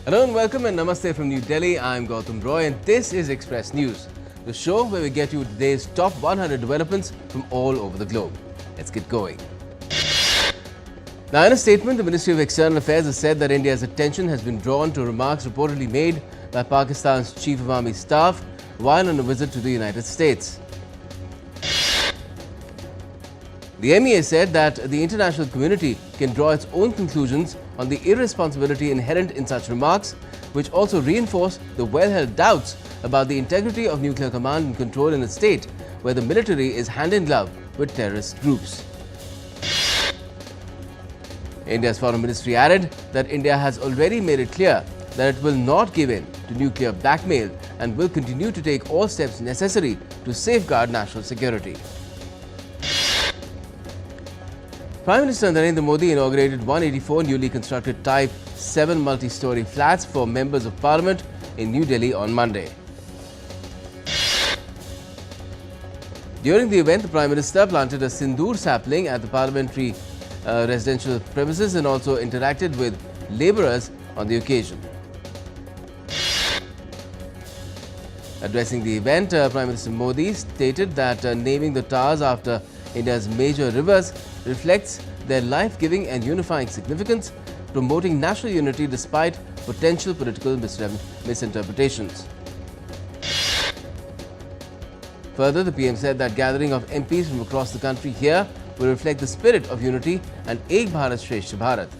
Hello and welcome and namaste from New Delhi. I'm Gautam Roy and this is Express News, the show where we get you today's top 100 developments from all over the globe. Let's get going. Now, in a statement, the Ministry of External Affairs has said that India's attention has been drawn to remarks reportedly made by Pakistan's Chief of Army Staff while on a visit to the United States. The MEA said that the international community can draw its own conclusions on the irresponsibility inherent in such remarks, which also reinforce the well-held doubts about the integrity of nuclear command and control in a state where the military is hand-in-glove with terrorist groups. India's Foreign Ministry added that India has already made it clear that it will not give in to nuclear blackmail and will continue to take all steps necessary to safeguard national security. Prime Minister Narendra Modi inaugurated 184 newly constructed Type 7 multi-story flats for members of Parliament in New Delhi on Monday. During the event, the Prime Minister planted a sindoor sapling at the parliamentary residential premises and also interacted with labourers on the occasion. Addressing the event, Prime Minister Modi stated that naming the towers after India's major rivers reflects their life-giving and unifying significance, promoting national unity despite potential political misinterpretations. Further, the PM said that gathering of MPs from across the country here will reflect the spirit of unity and Ek Bharat Shreshtha Bharat.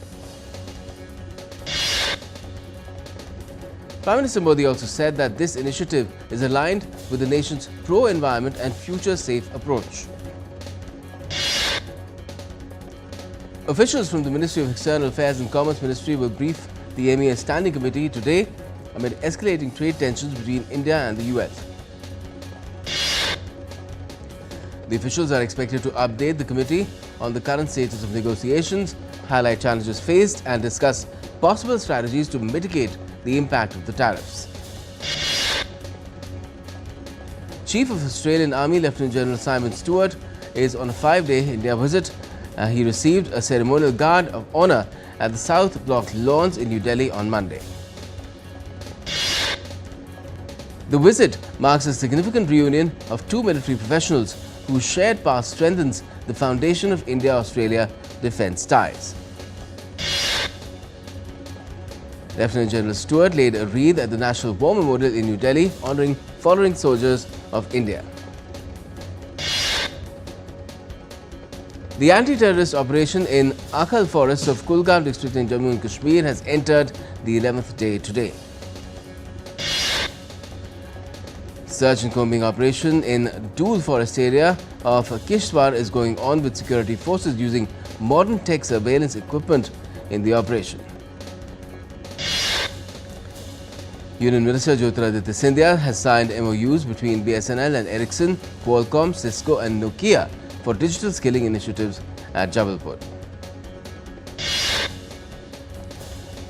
Prime Minister Modi also said that this initiative is aligned with the nation's pro-environment and future-safe approach. Officials from the Ministry of External Affairs and Commerce Ministry will brief the MEA Standing Committee today amid escalating trade tensions between India and the US. The officials are expected to update the committee on the current status of negotiations, highlight challenges faced and discuss possible strategies to mitigate the impact of the tariffs. Chief of Australian Army Lieutenant General Simon Stewart is on a 5-day India visit. He received a ceremonial guard of honour at the South Block Lawns in New Delhi on Monday. The visit marks a significant reunion of two military professionals whose shared past strengthens the foundation of India-Australia defence ties. Lieutenant General Stewart laid a wreath at the National War Memorial in New Delhi, honouring fallen soldiers of India. The anti-terrorist operation in Akhal Forest of Kulgam district in Jammu and Kashmir has entered the 11th day today. Search and combing operation in Dool Forest area of Kishtwar is going on with security forces using modern tech surveillance equipment in the operation. Union Minister Jyotiraditya Scindia has signed MOUs between BSNL and Ericsson, Qualcomm, Cisco and Nokia for digital skilling initiatives at Jabalpur.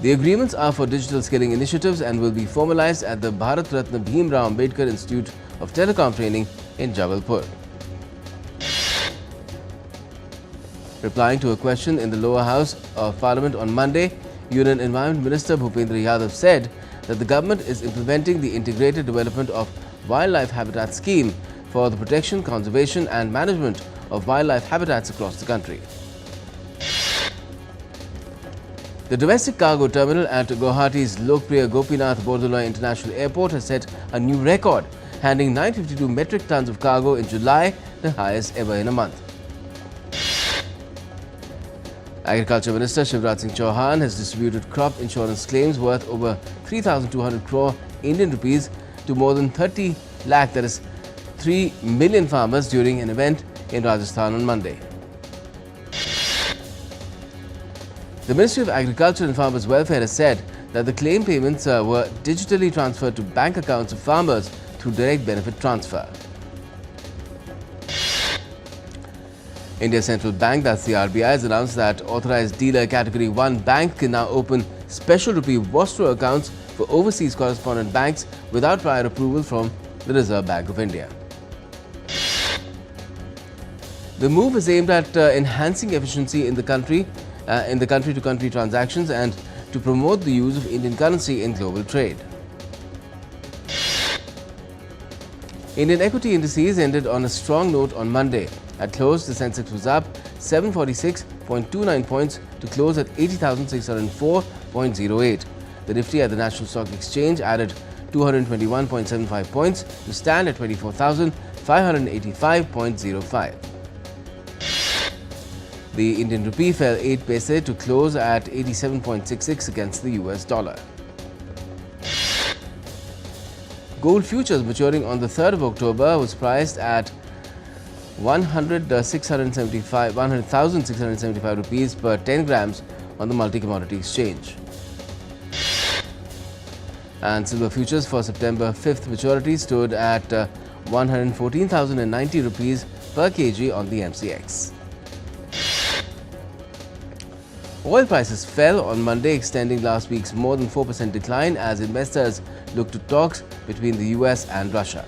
The agreements are for digital skilling initiatives and will be formalized at the Bharat Ratna Bhim Rao Ambedkar Institute of Telecom Training in Jabalpur. Replying to a question in the lower house of Parliament on Monday, Union Environment Minister Bhupendra Yadav said that the government is implementing the integrated development of wildlife habitat scheme for the protection, conservation and management of wildlife habitats across the country. The domestic cargo terminal at Guwahati's Lokpriya Gopinath Bordoloi International Airport has set a new record, handling 952 metric tons of cargo in July, the highest ever in a month. Agriculture Minister Shivraj Singh Chauhan has distributed crop insurance claims worth over 3,200 crore Indian rupees to more than 30 lakh, that is 3 million farmers during an event in Rajasthan on Monday. The Ministry of Agriculture and Farmers Welfare has said that the claim payments were digitally transferred to bank accounts of farmers through direct benefit transfer. India's central bank, that's the RBI, has announced that authorized dealer category 1 bank can now open special rupee Vostro accounts for overseas correspondent banks without prior approval from the Reserve Bank of India. The move is aimed at enhancing efficiency in the country-to-country transactions and to promote the use of Indian currency in global trade. Indian equity indices ended on a strong note on Monday. At close, the Sensex was up 746.29 points to close at 80,604.08. The Nifty at the National Stock Exchange added 221.75 points to stand at 24,585.05. The Indian rupee fell 8 paise to close at 87.66 against the US dollar. Gold futures maturing on the 3rd of October was priced at 100,675 rupees per 10 grams on the multi-commodity exchange. And silver futures for September 5th maturity stood at 114,090 rupees per kg on the MCX. Oil prices fell on Monday, extending last week's more than 4% decline as investors look to talks between the US and Russia.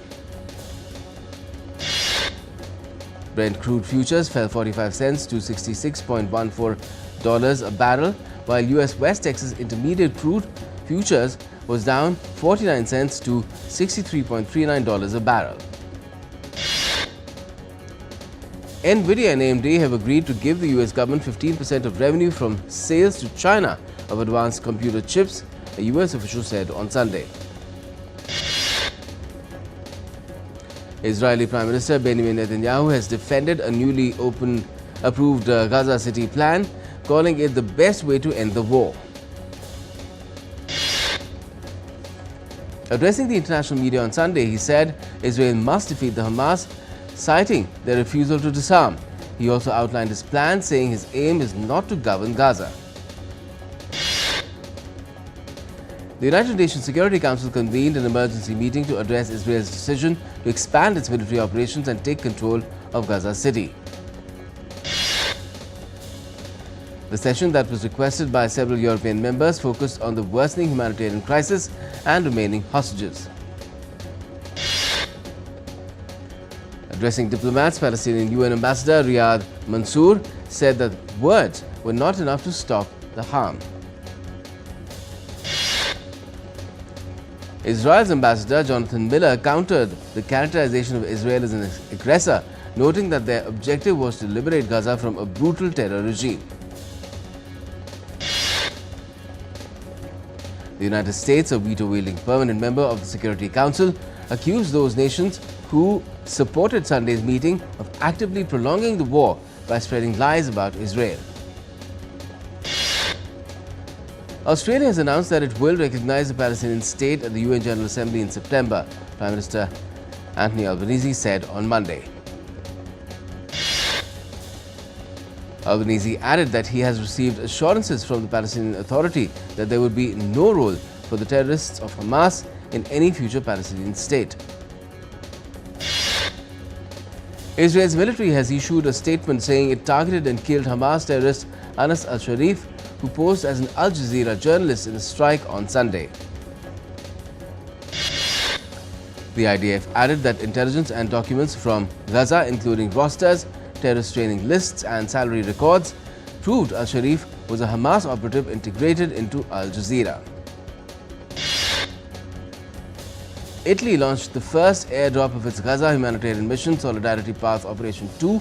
Brent crude futures fell 45 cents to $66.14 a barrel, while US West Texas Intermediate crude futures was down 49 cents to $63.39 a barrel. Nvidia and AMD have agreed to give the US government 15% of revenue from sales to China of advanced computer chips, a US official said on Sunday. Israeli Prime Minister Benjamin Netanyahu has defended a newly approved Gaza City plan, calling it the best way to end the war. Addressing the international media on Sunday, he said Israel must defeat the Hamas, citing their refusal to disarm. He also outlined his plan, saying his aim is not to govern Gaza. The United Nations Security Council convened an emergency meeting to address Israel's decision to expand its military operations and take control of Gaza City. The session that was requested by several European members focused on the worsening humanitarian crisis and remaining hostages. Addressing diplomats, Palestinian UN Ambassador Riyad Mansour said that words were not enough to stop the harm. Israel's Ambassador Jonathan Miller countered the characterization of Israel as an aggressor, noting that their objective was to liberate Gaza from a brutal terror regime. The United States, a veto-wielding permanent member of the Security Council, accused those nations who supported Sunday's meeting of actively prolonging the war by spreading lies about Israel. Australia has announced that it will recognize the Palestinian state at the UN General Assembly in September, Prime Minister Anthony Albanese said on Monday. Albanese added that he has received assurances from the Palestinian Authority that there would be no role for the terrorists of Hamas in any future Palestinian state. Israel's military has issued a statement saying it targeted and killed Hamas terrorist Anas al-Sharif, who posed as an Al Jazeera journalist in a strike on Sunday. The IDF added that intelligence and documents from Gaza, including rosters, terrorist training lists and salary records, proved al-Sharif was a Hamas operative integrated into Al Jazeera. Italy launched the first airdrop of its Gaza humanitarian mission, Solidarity Path Operation 2.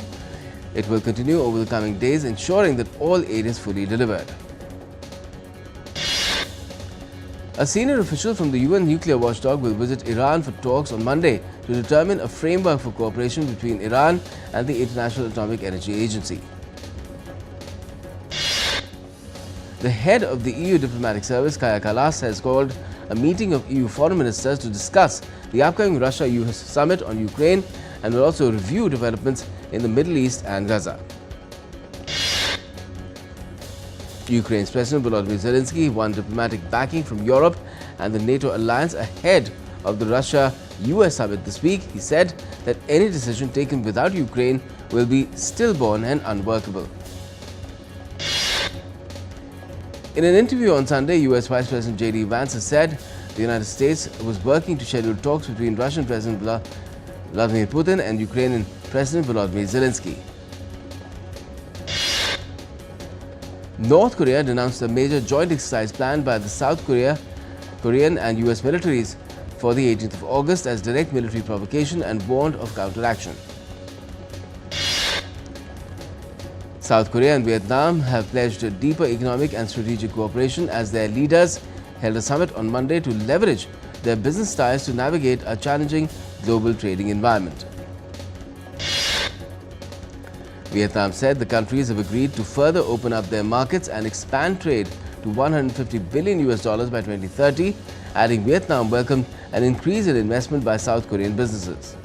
It will continue over the coming days, ensuring that all aid is fully delivered. A senior official from the UN nuclear watchdog will visit Iran for talks on Monday to determine a framework for cooperation between Iran and the International Atomic Energy Agency. The head of the EU diplomatic service, Kaja Kallas, has called a meeting of EU foreign ministers to discuss the upcoming Russia-US summit on Ukraine and will also review developments in the Middle East and Gaza. Ukraine's President Volodymyr Zelensky won diplomatic backing from Europe and the NATO alliance ahead of the Russia-US summit this week. He said that any decision taken without Ukraine will be stillborn and unworkable. In an interview on Sunday, US Vice President J.D. Vance has said the United States was working to schedule talks between Russian President Vladimir Putin and Ukrainian President Volodymyr Zelensky. North Korea denounced a major joint exercise planned by the Korean and US militaries for the 18th of August as direct military provocation and warned of counteraction. South Korea and Vietnam have pledged deeper economic and strategic cooperation as their leaders held a summit on Monday to leverage their business ties to navigate a challenging global trading environment. Vietnam said the countries have agreed to further open up their markets and expand trade to $150 billion by 2030, adding Vietnam welcomed an increase in investment by South Korean businesses.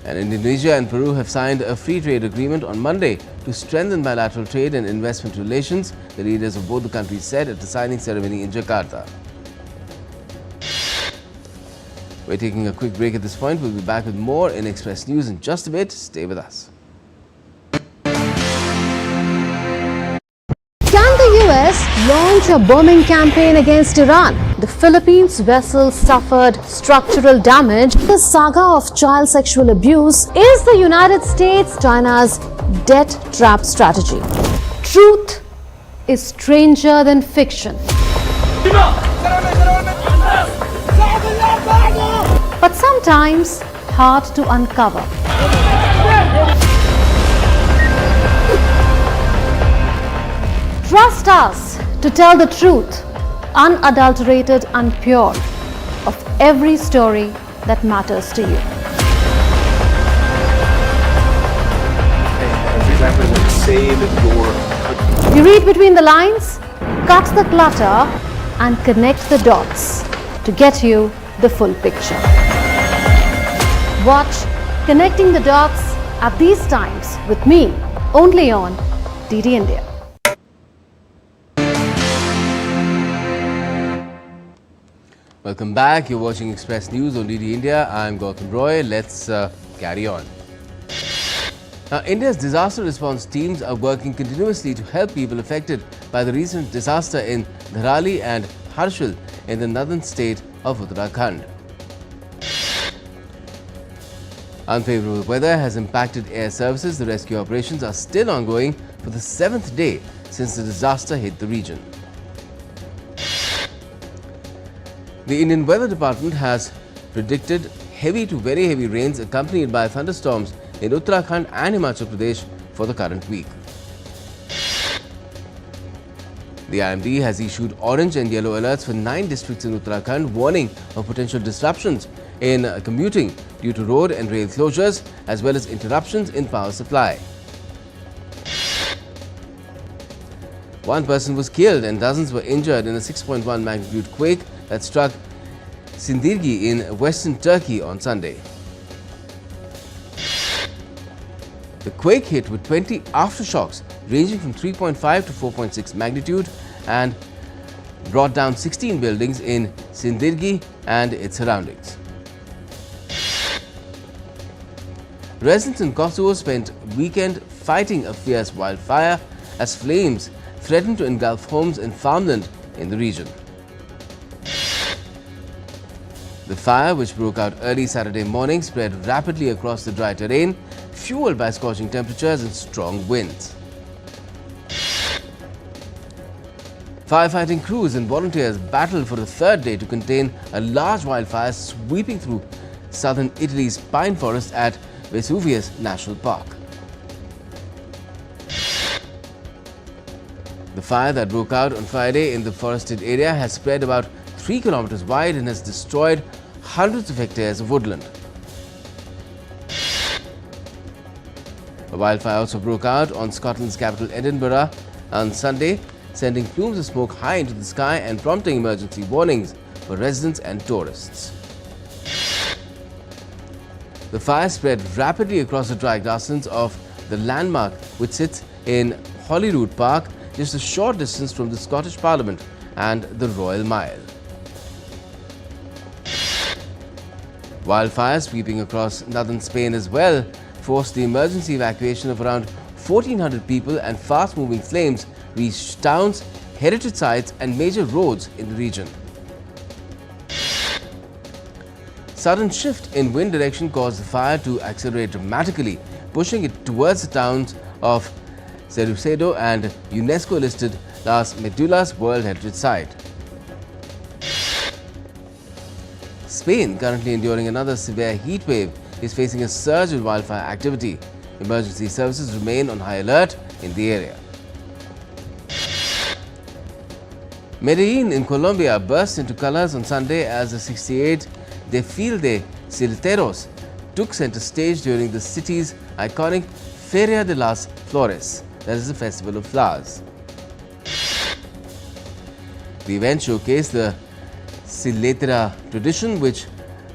And Indonesia and Peru have signed a free trade agreement on Monday to strengthen bilateral trade and investment relations, the leaders of both the countries said at the signing ceremony in Jakarta. We're taking a quick break at this point. We'll be back with more in Express News in just a bit. Stay with us. Can the US launch a bombing campaign against Iran? The Philippines vessel suffered structural damage. The saga of child sexual abuse is the United States China's debt trap strategy. Truth is stranger than fiction. But sometimes hard to uncover. Trust us to tell the truth, unadulterated and pure, of every story that matters to you. Remember to save your country. You read between the lines, cut the clutter and connect the dots to get you the full picture. Watch Connecting the Dots at these times with me, only on DD India. Welcome back. You're watching Express News on DD India. I'm Gautam Roy. Let's carry on. Now, India's disaster response teams are working continuously to help people affected by the recent disaster in Dharali and Harshil in the northern state of Uttarakhand. Unfavorable weather has impacted air services. The rescue operations are still ongoing for the 7th day since the disaster hit the region. The Indian Weather Department has predicted heavy to very heavy rains accompanied by thunderstorms in Uttarakhand and Himachal Pradesh for the current week. The IMD has issued orange and yellow alerts for 9 districts in Uttarakhand, warning of potential disruptions in commuting due to road and rail closures as well as interruptions in power supply. One person was killed and dozens were injured in a 6.1 magnitude quake that struck Sindirgi in western Turkey on Sunday. The quake hit with 20 aftershocks ranging from 3.5 to 4.6 magnitude and brought down 16 buildings in Sindirgi and its surroundings. Residents in Kosovo spent weekend fighting a fierce wildfire as flames threatened to engulf homes and farmland in the region. The fire, which broke out early Saturday morning, spread rapidly across the dry terrain, fueled by scorching temperatures and strong winds. Firefighting crews and volunteers battled for the 3rd day to contain a large wildfire sweeping through southern Italy's pine forest at Vesuvius National Park. The fire that broke out on Friday in the forested area has spread about 3 kilometers wide and has destroyed hundreds of hectares of woodland. A wildfire also broke out on Scotland's capital Edinburgh on Sunday, sending plumes of smoke high into the sky and prompting emergency warnings for residents and tourists. The fire spread rapidly across the dry grasslands of the landmark, which sits in Holyrood Park, just a short distance from the Scottish Parliament and the Royal Mile. Wildfires sweeping across northern Spain as well forced the emergency evacuation of around 1,400 people, and fast-moving flames reached towns, heritage sites and major roads in the region. Sudden shift in wind direction caused the fire to accelerate dramatically, pushing it towards the towns of Cerucedo and UNESCO-listed Las Medulas World Heritage Site. Spain, currently enduring another severe heat wave, is facing a surge in wildfire activity. Emergency services remain on high alert in the area. Medellin in Colombia burst into colors on Sunday as the 68th Desfile de Silteros took center stage during the city's iconic Feria de las Flores, that is the Festival of Flowers. The event showcased the Siletera tradition,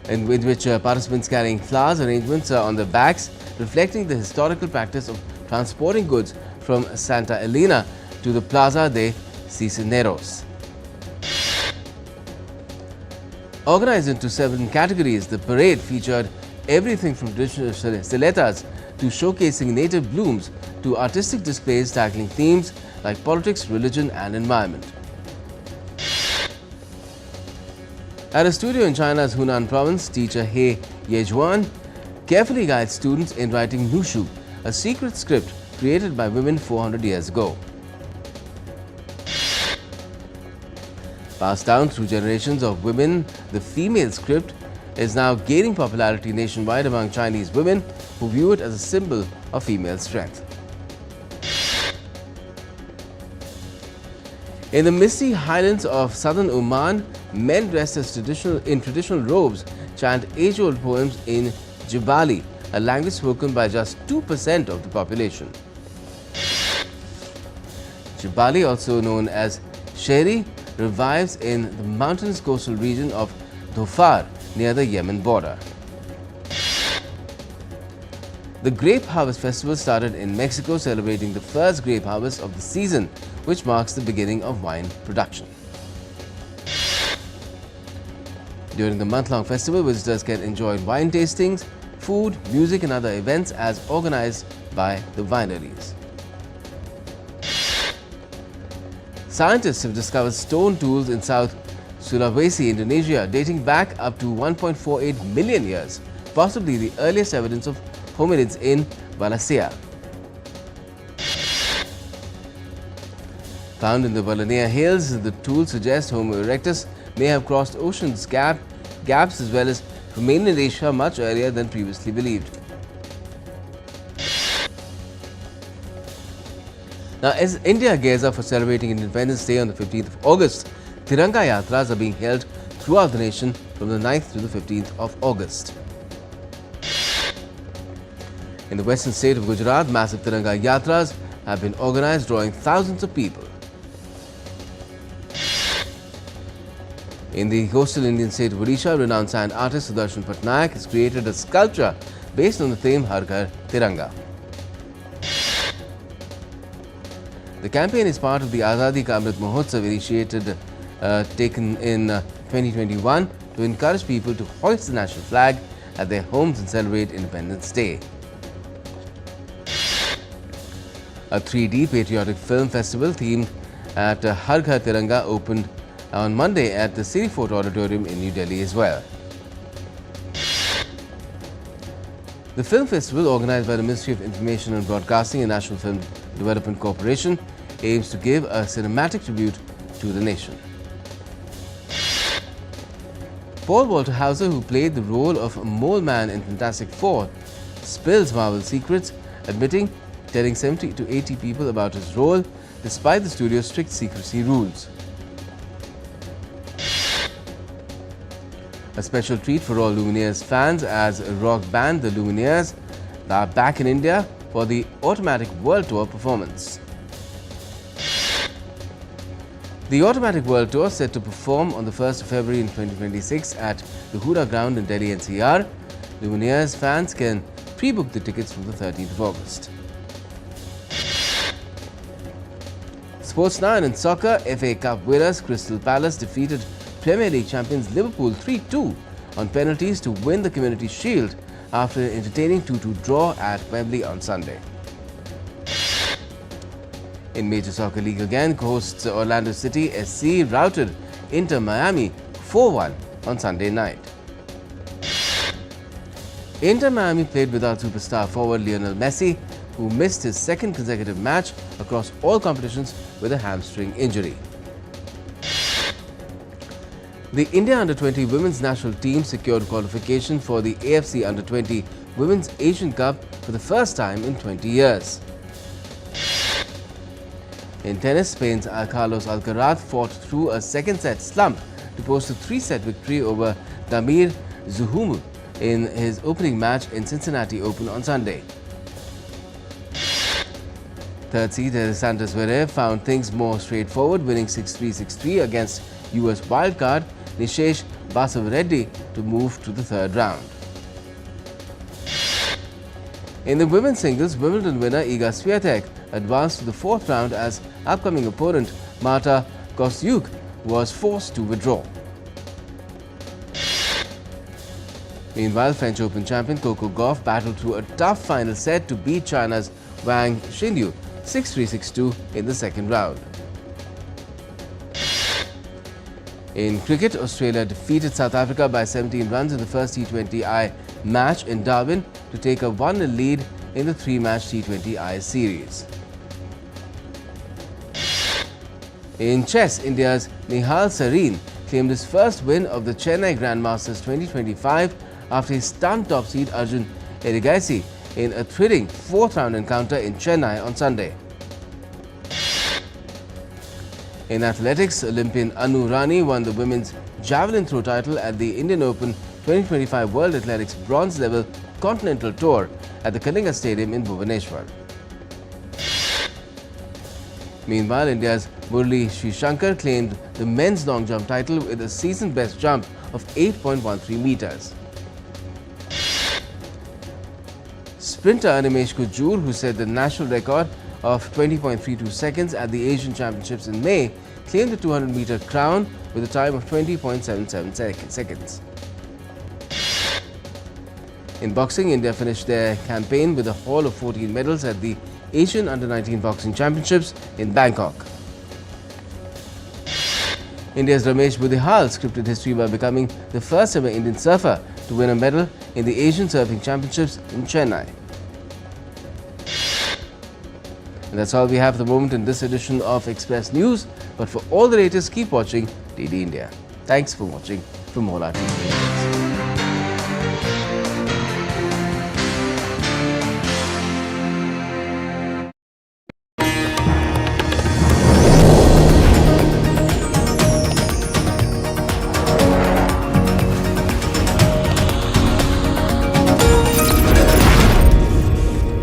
in which participants carrying flowers arrangements on their backs, reflecting the historical practice of transporting goods from Santa Elena to the Plaza de Cisneros. Organized into 7 categories, the parade featured everything from traditional stilettas to showcasing native blooms to artistic displays tackling themes like politics, religion and environment. At a studio in China's Hunan province, teacher He Yejuan carefully guides students in writing Nushu, a secret script created by women 400 years ago. Passed down through generations of women, the female script is now gaining popularity nationwide among Chinese women who view it as a symbol of female strength. In the misty highlands of southern Oman, men dressed as traditional robes chant age-old poems in Jibali, a language spoken by just 2% of the population. Jibali, also known as Shehri, revives in the mountainous coastal region of Dhofar near the Yemen border. The Grape Harvest Festival started in Mexico, celebrating the first grape harvest of the season, which marks the beginning of wine production. During the month-long festival, visitors can enjoy wine tastings, food, music and other events as organized by the wineries. Scientists have discovered stone tools in South Sulawesi, Indonesia, dating back up to 1.48 million years, possibly the earliest evidence of hominids in Wallacea. Found in the Wallonia Hills, the tools suggest Homo erectus may have crossed oceans gaps as well as remained in Asia much earlier than previously believed. Now, as India gears up for celebrating Independence Day on the 15th of August, Tiranga Yatras are being held throughout the nation from the 9th to the 15th of August. In the western state of Gujarat, massive Tiranga Yatras have been organized, drawing thousands of people. In the coastal Indian state of Odisha, renowned sign artist Doordarshan Patnaik has created a sculpture based on the theme Har Ghar Tiranga. The campaign is part of the Azadi Ka Amrit Mahotsav taken in 2021 to encourage people to hoist the national flag at their homes and celebrate Independence Day. A 3D patriotic film festival themed at Har Ghar Tiranga opened on Monday at the City Fort Auditorium in New Delhi as well. The film festival, organized by the Ministry of Information and Broadcasting and National Film Development Corporation, aims to give a cinematic tribute to the nation. Paul Walter Hauser, who played the role of Mole Man in Fantastic Four, spills Marvel secrets, telling 70 to 80 people about his role despite the studio's strict secrecy rules. A special treat for all Lumineers fans, as a rock band, the Lumineers, are back in India for the Automatic World Tour performance. The Automatic World Tour, set to perform on the 1st of February in 2026 at the Hooda Ground in Delhi NCR. Lumineers fans can pre-book the tickets from the 13th of August. Sports now, and in soccer, FA Cup winners Crystal Palace defeated Premier League champions Liverpool 3-2 on penalties to win the Community Shield after an entertaining 2-2 draw at Wembley on Sunday. In Major Soccer League again, hosts Orlando City SC routed Inter Miami 4-1 on Sunday night. Inter Miami played without superstar forward Lionel Messi, who missed his second consecutive match across all competitions with a hamstring injury. The India Under-20 women's national team secured qualification for the AFC Under-20 Women's Asian Cup for the first time in 20 years. In tennis, Spain's Carlos Alcaraz fought through a second-set slump to post a 3-set victory over Damir Zuhumu in his opening match in Cincinnati Open on Sunday. Third seed Alexander Zverev found things more straightforward, winning 6-3, 6-3 against US wildcard Nishesh Basavareddy to move to the third round. In the women's singles, Wimbledon winner Iga Swiatek advanced to the fourth round as upcoming opponent Marta Kostyuk was forced to withdraw. Meanwhile, French Open champion Coco Gauff battled through a tough final set to beat China's Wang Xinyu 6-3, 6-2 in the second round. In cricket, Australia defeated South Africa by 17 runs in the first T20I match in Darwin to take a 1-0 lead in the 3-match T20I series. In chess, India's Nihal Sareen claimed his first win of the Chennai Grandmasters 2025 after he stunned top seed Arjun Erigaisi in a thrilling fourth-round encounter in Chennai on Sunday. In athletics, Olympian Anu Rani won the women's javelin throw title at the Indian Open 2025 World Athletics Bronze Level Continental Tour at the Kalinga Stadium in Bhubaneswar. Meanwhile, India's Murli Srishankar claimed the men's long jump title with a season best jump of 8.13 meters. Sprinter Animesh Kujur, who set the national record of 20.32 seconds at the Asian Championships in May, claimed the 200-meter crown with a time of 20.77 seconds. In boxing, India finished their campaign with a haul of 14 medals at the Asian Under-19 Boxing Championships in Bangkok. India's Ramesh Budihal scripted history by becoming the first ever Indian surfer to win a medal in the Asian Surfing Championships in Chennai. And that's all we have for the moment in this edition of Express News. But for all the latest, keep watching DD India. Thanks for watching from Mola TV.